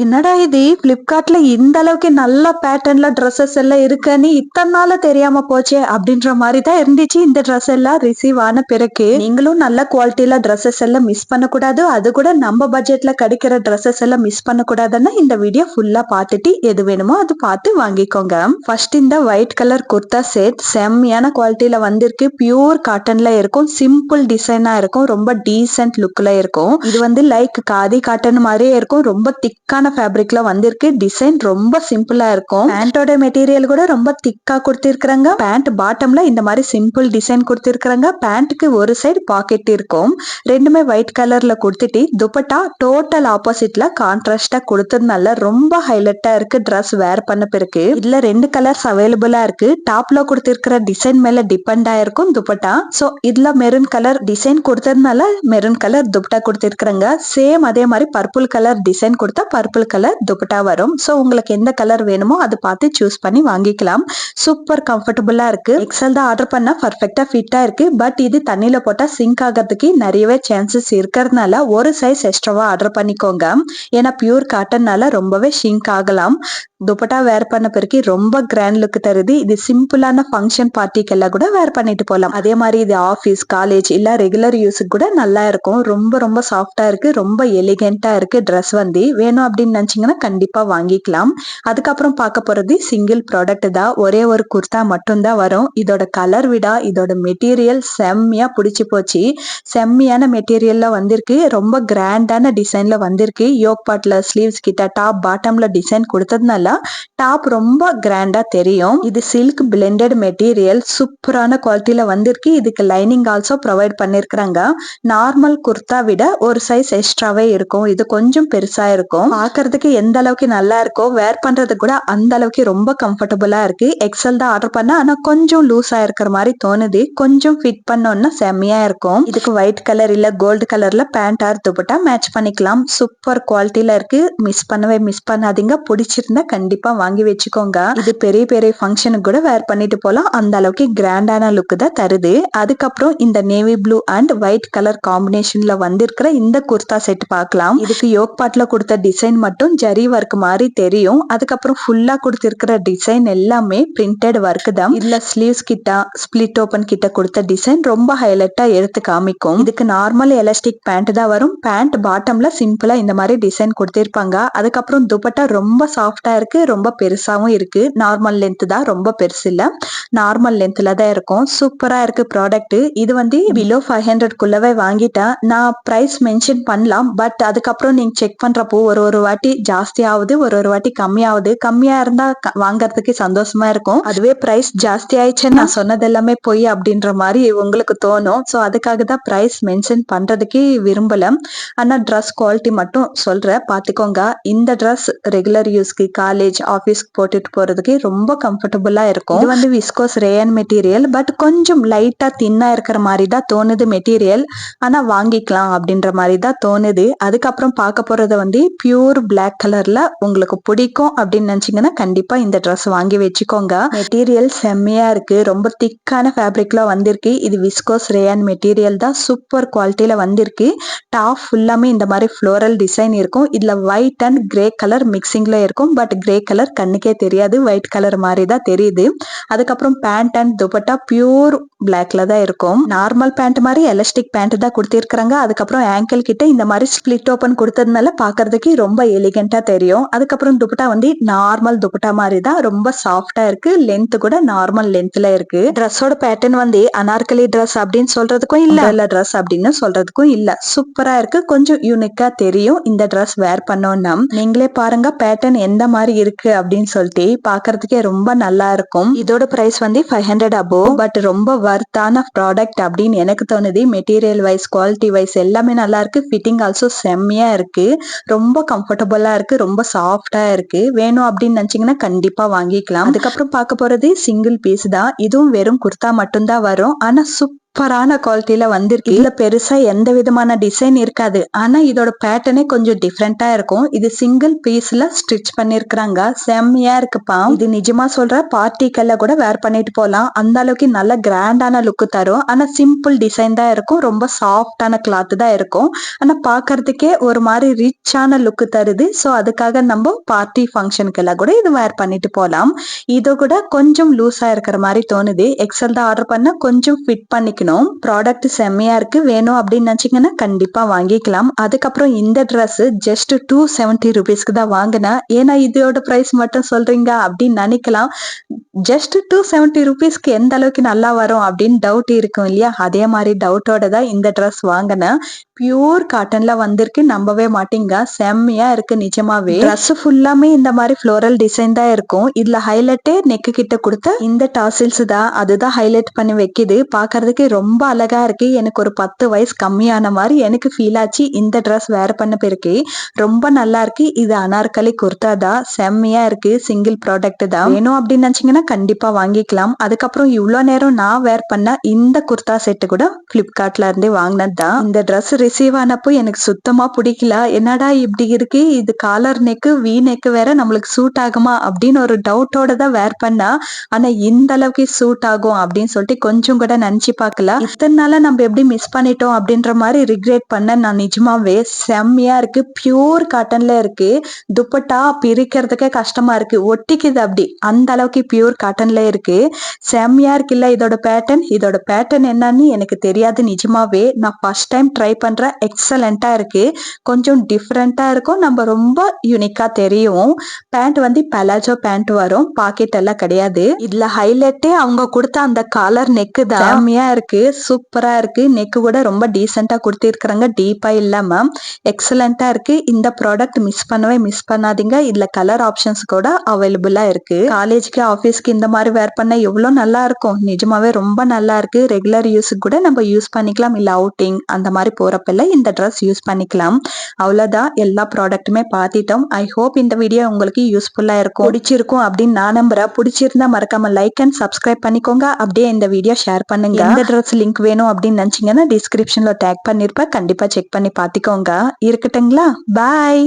என்னடா இது பிளிப்கார்ட்ல இந்த அளவுக்கு நல்ல பேட்டர்ன்ல ட்ரெஸ்ஸஸ் எல்லாம் இருக்குன்னு இத்தனை நாள தெரியாம போச்சே அப்படின்ற மாதிரி தான் இருந்துச்சு. இந்த ட்ரெஸ் எல்லாம் ரிசீவ் ஆன பிறகு நீங்களும் நல்ல குவாலிட்டியில ட்ரெஸ்ஸஸ் எல்லாம் மிஸ் பண்ணக்கூடாது, அது கூட நம்ம பட்ஜெட்ல கிடைக்கிற ட்ரெஸ்ஸஸ் எல்லாம் மிஸ் பண்ணக்கூடாதுன்னா இந்த வீடியோ ஃபுல்லா பார்த்துட்டு எது வேணுமோ அது பார்த்து வாங்கிக்கோங்க. ஃபர்ஸ்ட் இந்த ஒயிட் கலர் குர்தா செட் செம்மையான குவாலிட்டியில வந்திருக்கு. பியூர் காட்டன்ல இருக்கும், சிம்பிள் டிசைனா இருக்கும், ரொம்ப டீசென்ட் லுக்ல இருக்கும். இது வந்து லைக் காதி காட்டன் மாதிரியே இருக்கும், ரொம்ப திக்கா ஃபேப்ரிக்ல வந்திருக்கு. டிசைன் ரொம்ப சிம்பிளா இருக்கும். பேண்டோட மெட்டீரியல் கூட ரொம்ப திக்கா கொடுத்திருக்காங்க. பேண்ட் பாட்டம்ல இந்த மாதிரி சிம்பிள் டிசைன் கொடுத்திருக்காங்க. பேண்ட்க்கு ஒரு சைடு பாக்கெட் இருக்கும். ரெண்டுமே ஒயிட் கலர்ல கொடுத்துட்டு துப்பட்டா டோட்டல் ஆப்போசிட்ல கான்ட்ராஸ்டா கொடுத்ததுனால ரொம்ப ஹைலைட்டா இருக்கு ட்ரெஸ் வேர் பண்ண பிறகு. இதுல ரெண்டு கலர்ஸ் அவைலபிளா இருக்கு. டாப்ல கொடுத்திருக்கிற டிசைன் மேல டிபெண்ட் ஆயிருக்கும் துப்பட்டா. சோ இதுல மெரூன் கலர் டிசைன் கொடுத்ததுனால மெரூன் கலர் துப்பட்டா கொடுத்திருக்காங்க. சேம் அதே மாதிரி பர்பிள் கலர் டிசைன் கொடுத்தா பர்பிள் கலர் துப்பட்டா வரும். சோ உங்களுக்கு எந்த கலர் வேணுமோ அதை பார்த்து சூஸ் பண்ணி வாங்கிக்கலாம். சூப்பர் கம்ஃபர்டபுளா இருக்கு. எக்ஸல் தான் ஆர்டர் பண்ணா பர்ஃபெக்ட்டா ஃபிட்டா இருக்கு. பட் இது தண்ணியில போட்டா சிங்க் ஆகிறதுக்கு நிறையவே சான்சஸ் இருக்கிறதுனால ஒரு சைஸ் எக்ஸ்ட்ராவா ஆர்டர் பண்ணிக்கோங்க. ஏன்னா பியூர் காட்டன்னால ரொம்பவே ஷிங்க் ஆகலாம். துப்பட்டா வேர் பண்ண பிறகு ரொம்ப கிராண்ட் லுக் தருது. இது சிம்பிளான ஃபங்க்ஷன் பார்ட்டிக்கு எல்லாம் கூட வேர் பண்ணிட்டு போகலாம். அதே மாதிரி இது ஆஃபீஸ், காலேஜ் இல்ல ரெகுலர் யூஸுக்கு கூட நல்லா இருக்கும். ரொம்ப ரொம்ப சாஃப்டா இருக்கு, ரொம்ப எலிகென்ட்டா இருக்கு. ட்ரெஸ் வந்து வேணும் அப்படின்னு நினைச்சீங்கன்னா கண்டிப்பா வாங்கிக்கலாம். அதுக்கப்புறம் பார்க்க போறது சிங்கிள் ப்ராடக்ட் தான். ஒரே ஒரு குர்தா மட்டும் தான் வரும். இதோட கலர் விட இதோட மெட்டீரியல் செம்மையா பிடிச்சு போச்சு. செம்மையான மெட்டீரியல்ல வந்திருக்கு. ரொம்ப கிராண்டான டிசைன்ல வந்திருக்கு. யோக் பார்ட்ல ஸ்லீவ்ஸ் கிட்ட டாப் பாட்டம்ல டிசைன் கொடுத்ததுனால டாப் ரொம்ப கிராண்டா தெரியும். இது சில்க் பிளெண்டட் மெட்டீரியல் சூப்பரான குவாலிட்டியில வந்திருக்கு. இதுக்கு லைனிங் ஆல்சோ ப்ரொவைட் பண்ணிருக்காங்க. நார்மல் குர்தா விட ஒரு சைஸ் எக்ஸ்ட்ராவே இருக்கும். இது கொஞ்சம் பெருசா இருக்கும். பாக்குறதுக்கு எந்த அளவுக்கு நல்லா இருக்கோ வேர் பண்றது கூட அந்த அளவுக்கு ரொம்ப கம்ஃபர்டபுளா இருக்கு. எக்ஸல் தான் ஆர்டர் பண்ண, ஆனா கொஞ்சம் லூஸா இருக்கிற மாதிரி தோணுது. கொஞ்சம் ஃபிட் பண்ணோம்னா செம்மையா இருக்கும். இதுக்கு ஒயிட் கலர் இல்ல கோல்டு கலர்ல பேண்ட் ஆர் துப்பட்டா மேட்ச் பண்ணிக்கலாம். சூப்பர் குவாலிட்டியில இருக்கு. மிஸ் பண்ணாதீங்க. பிடிச்சிருந்தா கண்டிப்பா வாங்கி வச்சுக்கோங்க. இது பெரிய பெரிய ஃபங்க்ஷனுக்கு கூட வேர் பண்ணிட்டு போலாம். அந்த அளவுக்கு கிராண்டான லுக் தான் தருது. அதுக்கப்புறம் இந்த navy blue and white colour காம்பினேஷன்ல வந்திருக்கிற இந்த குர்தா செட் பார்க்கலாம். இதுக்கு யோக் பார்ட்ல கொடுத்த டிசைன் மட்டும் ஜரி ஒர்க் மாதிரி தெரியும். அதுக்கப்புறம் ஃபுல்லா கொடுத்திருக்கிற டிசைன் எல்லாமே பிரிண்டட் ஒர்க் தான். இதுல ஸ்லீவ்ஸ் கிட்ட ஸ்பிளிட் ஓபன் கிட்ட கொடுத்த டிசைன் ரொம்ப ஹைலைட்டா எடுத்து காமிக்கும். இதுக்கு நார்மல் எலாஸ்டிக் பேண்ட் தான் வரும். பேண்ட் பாட்டம்ல சிம்பிளா இந்த மாதிரி டிசைன் கொடுத்திருப்பாங்க. அதுக்கப்புறம் துப்பட்டா ரொம்ப சாஃப்டா இருக்கு, ரொம்ப பெருசாவும் இருக்கு. நார்மல் லென்த் தான், ரொம்ப பெருசு இல்ல, நார்மல் லென்த்ல தான் இருக்கும். சூப்பரா இருக்கு ப்ராடக்ட். இது வந்து பிலோ 500 குள்ளவே வாங்கிட்டேன். நான் பிரைஸ் மென்ஷன் பண்ணலாம், பட் அதுக்கப்புறம் நீங்க செக் பண்றப்போ ஒரு வாட்டி ஜாஸ்தி ஆகுது, ஒரு வாட்டி கம்மியாகுது. கம்மியா இருந்தா வாங்கறதுக்கு சந்தோஷமா இருக்கும். அதுவே பிரைஸ் ஜாஸ்தி ஆயிடுச்சுன்னு நான் சொன்னது எல்லாமே பொய் அப்படின்ற மாதிரி உங்களுக்கு தோணும். சோ அதுக்காக தான் பிரைஸ் மென்ஷன் பண்றதுக்கு விரும்பல. ஆனா ட்ரெஸ் குவாலிட்டி மட்டும் சொல்றேன், பாத்துக்கோங்க. இந்த ட்ரெஸ் ரெகுலர் யூஸ்க்கு, காலேஜ், ஆபீஸ்க்கு போட்டுட்டு போறதுக்கு ரொம்ப கம்ஃபர்டபுளா இருக்கும். இது வந்து விஸ்கோஸ் ரேயன் மெட்டீரியல், பட் கொஞ்சம் லைட்டா தின்னா இருக்கிற மாதிரி தான் தோணுது மெட்டீரியல். ஆனா வாங்கிக்கலாம் அப்படின்ற மாதிரி தான் தோணுது. அதுக்கப்புறம் பார்க்க போறது வந்து பியூர் பிளாக் கலர்ல உங்களுக்கு பிடிக்கும் அப்படின்னு நினைச்சீங்கன்னா கண்டிப்பா இந்த ட்ரெஸ் வாங்கி வச்சுக்கோங்க. மெட்டீரியல் செம்மையா இருக்கு. ரொம்ப திக்கான ஃபேப்ரிக்ல வந்திருக்கு. இது விஸ்கோஸ் ரேயன் மெட்டீரியல் தான். சூப்பர் குவாலிட்டியில வந்திருக்கு. டாப் ஃபுல்லாமே இந்த மாதிரி ஃப்ளோரல் டிசைன் இருக்கும். இதுல ஒயிட் அண்ட் கிரே கலர் மிக்சிங்ல இருக்கும். பட் கிரே கலர் கண்ணுக்கே தெரியாது, ஒயிட் கலர் மாதிரி தான் தெரியுது. அதுக்கப்புறம் பேண்ட் அண்ட் துப்பட்டா பியூர் பிளாக்ல தான் இருக்கும். நார்மல் பேண்ட் மாதிரி எலாஸ்டிக் பேண்ட் தான் கொடுத்திருக்காங்க. அதுக்கப்புறம் ஆங்கிள் கிட்ட இந்த மாதிரி ஸ்பிளிட் ஓபன் கொடுத்ததுனால பாக்குறதுக்கு ரொம்ப எலிகென்ட்டா தெரியும். அதுக்கப்புறம் துப்பட்டா வந்து நார்மல் துப்பட்டா மாதிரி தான், ரொம்ப சாஃப்டா இருக்கு. லென்த் கூட நார்மல் லென்த்ல இருக்கு. ட்ரெஸ்ஸோட பேட்டர்ன் வந்து அனார்கலி ட்ரெஸ் அப்படின்னு சொல்றதுக்கும் இல்ல ட்ரெஸ் அப்படின்னு சொல்றதுக்கும் இல்ல. சூப்பரா இருக்கு. கொஞ்சம் யூனிக்கா தெரியும் இந்த ட்ரெஸ் வேர் பண்ணோம்னா. நீங்களே பாருங்க பேட்டர்ன் எந்த மாதிரி இருக்கு அப்படின்னு சொல்லிட்டு. பாக்குறதுக்கே ரொம்ப நல்லா இருக்கும். இதோட பிரைஸ் வந்து 500 above, பட் ரொம்ப வர்த்தான ப்ராடக்ட் அப்படின்னு எனக்கு தோணுது. மெட்டீரியல் வைஸ், குவாலிட்டி வைஸ் எல்லாமே நல்லா இருக்கு. ஃபிட்டிங் ஆல்சோ செம்மையா இருக்கு. ரொம்ப கம்ஃபர்டபுளா இருக்கு, ரொம்ப சாஃப்டா இருக்கு. வேணும் அப்படின்னு நினைச்சீங்கன்னா கண்டிப்பா வாங்கிக்கலாம். அதுக்கப்புறம் பார்க்க போறது சிங்கிள் பீஸ் தான். இதுவும் வெறும் குர்தா மட்டும் தான் வரும். ஆனா சூப்பரான குவாலிட்டில வந்திருக்கு. இதுல பெருசா எந்த விதமான டிசைன் இருக்காது. ஆனா இதோட பேட்டர்னே கொஞ்சம் டிஃப்ரெண்டா இருக்கும். இது சிங்கிள் பீஸ்ல ஸ்டிச் பண்ணிருக்காங்க. செம்மையா இருக்குப்பா. இது நிஜமா சொல்ற பார்ட்டிக்கெல்லாம் கூட வேர் பண்ணிட்டு போலாம். அந்த அளவுக்கு நல்ல கிராண்டான லுக் தரும். ஆனா சிம்பிள் டிசைன் தான் இருக்கும். ரொம்ப சாஃப்டான கிளாத் தான் இருக்கும். ஆனா பாக்குறதுக்கே ஒரு மாதிரி ரிச்சான லுக் தருது. சோ அதுக்காக நம்ம பார்ட்டி ஃபங்க்ஷனுக்கெல்லாம் கூட இது வேர் பண்ணிட்டு போலாம். இது கூட கொஞ்சம் லூஸா இருக்கிற மாதிரி தோணுது. எக்ஸல் தான் ஆர்டர் பண்ண கொஞ்சம் ஃபிட் பண்ணிக்கணும். ப்ராடக்ட் செம்மையா இருக்கு. வேணும் அப்படின்னு நினைச்சீங்கன்னா கண்டிப்பா வாங்கிக்கலாம். அதுக்கப்புறம் இந்த Dress ஜஸ்ட் 270 ருபீஸ்க்கு தான் வாங்கினேன். ஏன்னா இதோட பிரைஸ் மட்டும் சொல்றீங்க அப்படின்னு நினைக்கலாம். ஜஸ்ட் 270 ருபீஸ்க்கு எந்த அளவுக்கு நல்லா வரும் அப்படின்னு டவுட் இருக்கும் இல்லையா? அதே மாதிரி டவுட்டோட தான் இந்த Dress வாங்கினேன். பியூர் காட்டன்ல வந்திருக்கு. நம்பவே மாட்டீங்க. செம்மையா இருக்கு நிஜமாவே. Dress ஃபுல்லாமே இந்த மாதிரி ஃப்ளோரல் டிசைன் தான் இருக்கும். இதுல ஹைலைட்டே நெக்கு கிட்ட கொடுத்த இந்த டாசில்ஸ் தான். அதுதான் ஹைலைட் பண்ணி வைக்குது. பாக்குறதுக்கு ரொம்ப அழகா இருக்கு. எனக்கு ஒரு 10 வயசு கம்மியான மாதிரி எனக்கு ஃபீல் ஆச்சு. இந்த Dress வேர் பண்ண பிறகு ரொம்ப நல்லா இருக்கு. இது அனார்கலி குர்தா தான். செம்மையா இருக்கு. சிங்கிள் ப்ராடக்ட் தான். வேணும் அப்படின்னு நினைச்சீங்கன்னா கண்டிப்பா வாங்கிக்கலாம். அதுக்கப்புறம் இவ்வளவு நேரம் நான் வேர் பண்ண இந்த குர்தா செட்டு கூட பிளிப்கார்ட்ல இருந்தே வாங்கினது தான். இந்த Dress ரிசீவ் ஆனப்போ எனக்கு சுத்தமா பிடிக்கல. என்னடா இப்படி இருக்கு, இது காலர் நெக்கு வி நெக்கு வேற நம்மளுக்கு சூட் ஆகுமா அப்படின்னு ஒரு டவுட்டோட தான் வேர் பண்ணா. ஆனா இந்த அளவுக்கு சூட் ஆகும் அப்படின்னு சொல்லிட்டு கொஞ்சம் கூட நினைச்சு பார்க்கல. இத்தனை நாளா நம்ம எப்படி மிஸ் பண்ணிட்டோம் அப்படின்ற மாதிரி ரிக்ரெட் பண்ண நான் நிஜமாவே. செம்மையா இருக்கு. பியூர் காட்டன்ல இருக்கு. துப்பட்டா பிரிக்கிறதுக்கே கஷ்டமா இருக்கு. ஒட்டிக்குது அப்படி. அந்த அளவுக்கு பியூர் காட்டன்ல இருக்கு. செம்மையா இருக்குல்ல இதோட பேட்டர்ன். இதோட பேட்டர்ன் என்னன்னு எனக்கு தெரியாது நிஜமாவே. நான் ஃபர்ஸ்ட் டைம் ட்ரை பண்றேன். எக்ஸலண்டா இருக்கு. கொஞ்சம் டிஃப்ரெண்டா இருக்கும். நம்ம ரொம்ப யூனிக்கா தெரியும். பேண்ட் வந்து பலாஜோ பேண்ட் வரும். பாக்கெட் எல்லாம் கிடையாது. இதுல ஹைலைட்டே அவங்க கொடுத்த அந்த காலர் நெக்கு தான். செம்மையா இருக்கு. சூப்பரா இருக்கு. நெக்கு கூட ரொம்ப டீசெண்டா கொடுத்திருக்காங்க. டீப்பா இல்லாம எக்ஸலண்டா இருக்கு. இந்த ப்ராடக்ட் மிஸ் பண்ணாதீங்க. இதுல கலர் ஆப்ஷன்ஸ் கூட அவைலபிளா இருக்கு. காலேஜ்க்கு ஆபீஸ்க்கு இந்த மாதிரி வேர் பண்ண எவ்வளவு நல்லா இருக்கும். நிஜமாவே ரொம்ப நல்லா இருக்கு. ரெகுலர் யூஸ் கூட நம்ம யூஸ் பண்ணிக்கலாம். இல்ல அவுட்டிங் அந்த மாதிரி போறப்பெல்லாம் இந்த Dress யூஸ் பண்ணிக்கலாம். அவ்வளவுதான். எல்லா ப்ராடக்ட்டுமே பார்த்துட்டோம். ஐ ஹோப் இந்த வீடியோ உங்களுக்கு யூஸ்ஃபுல்லா இருக்கும், பிடிச்சிருக்கும் அப்படின்னு நான் நம்புறேன். பிடிச்சிருந்தா மறக்காம லைக் அண்ட் சப்ஸ்கிரைப் பண்ணிக்கோங்க. அப்படியே இந்த வீடியோ ஷேர் பண்ணுங்க. இந்த Dress லிங்க் வேணும் அப்படின்னு நினைச்சீங்கன்னா டிஸ்கிரிப்ஷன்ல டேக் பண்ணிருப்பேன். கண்டிப்பா செக் பண்ணி பாத்துக்கோங்க. இருக்கட்டுங்களா? பாய்.